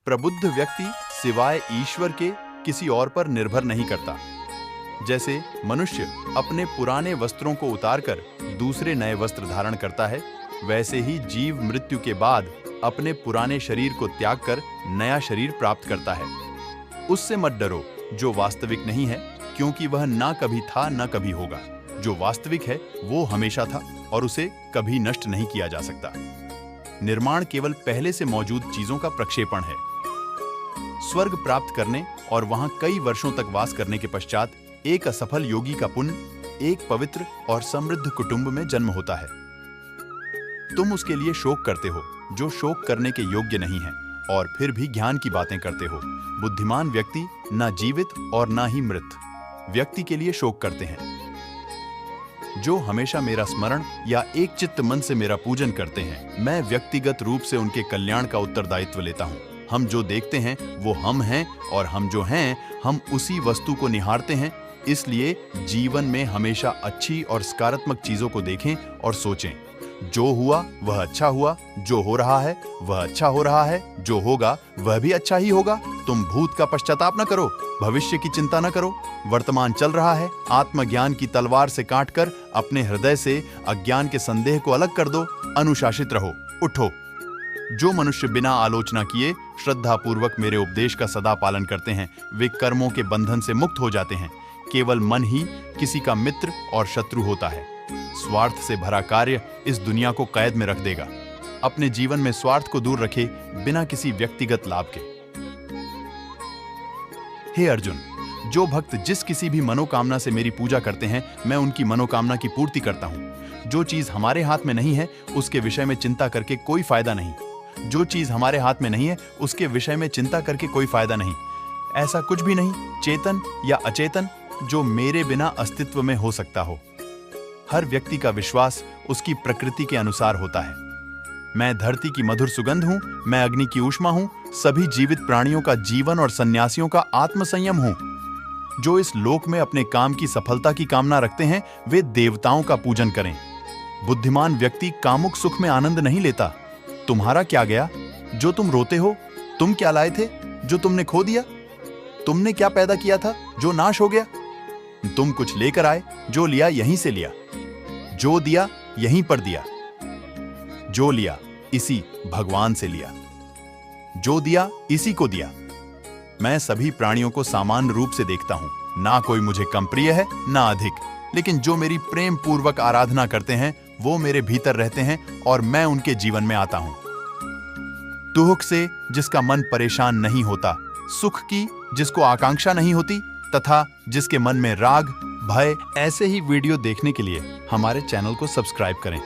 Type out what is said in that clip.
प्रबुद्ध व्यक्ति सिवाय ईश्वर के किसी और पर निर्भर नहीं करता। जैसे मनुष्य अपने पुराने वस्त्रों को उतारकर दूसरे नए वस्त्र धारण करता है, वैसे ही जीव मृत्यु के बाद अपने पुराने शरीर को त्याग कर नया शरीर प्राप्त करता है। उससे मत डरो जो वास्तविक नहीं है, क्योंकि वह ना कभी था ना कभी होगा। जो वास्तविक है वो हमेशा था और उसे कभी नष्ट नहीं किया जा सकता। निर्माण केवल पहले से मौजूद चीजों का प्रक्षेपण है। स्वर्ग प्राप्त करने और वहां कई वर्षों तक वास करने के पश्चात एक असफल योगी का पुण्य एक पवित्र और समृद्ध कुटुंब में जन्म होता है। तुम उसके लिए शोक करते हो जो शोक करने के योग्य नहीं है, और फिर भी ज्ञान की बातें करते हो। बुद्धिमान व्यक्ति ना जीवित और ना ही मृत व्यक्ति के लिए शोक करते हैं। जो हमेशा मेरा स्मरण या एक चित्त मन से मेरा पूजन करते हैं, मैं व्यक्तिगत रूप से उनके कल्याण का उत्तरदायित्व लेता हूँ। हम जो देखते हैं वो हम हैं, और हम जो हैं हम उसी वस्तु को निहारते हैं। इसलिए जीवन में हमेशा अच्छी और सकारात्मक चीजों को देखें और सोचें। जो हुआ वह अच्छा हुआ, जो हो रहा है वह अच्छा हो रहा है, जो होगा वह भी अच्छा ही होगा। तुम भूत का पश्चाताप न करो, भविष्य की चिंता न करो। वर्तमान चल रहा है, आत्मज्ञान की तलवार से काटकर अपने हृदय से अज्ञान के संदेह को अलग कर दो। अनुशासित रहो, उठो। जो मनुष्य बिना आलोचना किए श्रद्धा पूर्वक मेरे उपदेश का सदा पालन करते हैं, वे कर्मों के बंधन से मुक्त हो जाते हैं। केवल मन ही किसी का मित्र और शत्रु होता है। स्वार्थ से भरा कार्य इस दुनिया को कैद में रख देगा। अपने जीवन में स्वार्थ को दूर रखे, बिना किसी व्यक्तिगत लाभ के। हे अर्जुन, जो भक्त जिस किसी भी मनोकामना से मेरी पूजा करते हैं, मैं उनकी मनोकामना की पूर्ति करता हूं। जो चीज हमारे हाथ में नहीं है उसके विषय में चिंता करके कोई फायदा नहीं। जो चीज हमारे हाथ में नहीं है उसके विषय में चिंता करके कोई फायदा नहीं। ऐसा कुछ भी नहीं, चेतन या अचेतन, जो मेरे बिना अस्तित्व में हो सकता हो। हर व्यक्ति का विश्वास उसकी प्रकृति के अनुसार होता है। मैं धरती की मधुर सुगंध हूं, मैं अग्नि की ऊष्मा हूं, सभी जीवित प्राणियों का जीवन और सन्यासियों का आत्मसंयम हूं। जो इस लोक में अपने काम की सफलता की कामना रखते हैं, वे देवताओं का पूजन करें। बुद्धिमान व्यक्ति कामुक सुख में आनंद नहीं लेता। तुम्हारा क्या गया जो तुम रोते हो? तुम क्या लाए थे जो तुमने खो दिया? तुमने क्या पैदा किया था जो नाश हो गया? तुम कुछ लेकर आए, जो लिया यहीं से लिया, जो दिया यहीं पर दिया, जो लिया इसी भगवान से लिया, जो दिया इसी को दिया। मैं सभी प्राणियों को समान रूप से देखता हूं, ना कोई मुझे कम प्रिय है ना अधिक, लेकिन जो मेरी प्रेम पूर्वक आराधना करते हैं वो मेरे भीतर रहते हैं और मैं उनके जीवन में आता हूं। दुख से जिसका मन परेशान नहीं होता, सुख की जिसको आकांक्षा नहीं होती, तथा जिसके मन में राग भय। ऐसे ही वीडियो देखने के लिए हमारे चैनल को सब्सक्राइब करें।